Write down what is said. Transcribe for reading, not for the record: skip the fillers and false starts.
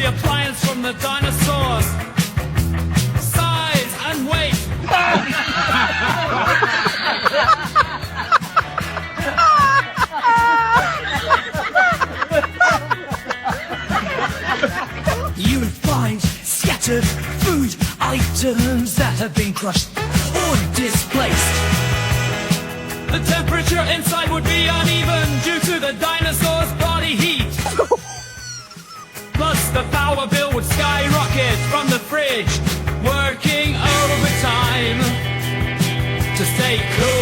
appliance from the dinosaurs. Size and weight. You will find scattered food items that have been crushed or displaced. The temperature inside would be uneven due to the dinosaur's body heat. Plus the power bill would skyrocket from the fridge, working overtime to stay cool.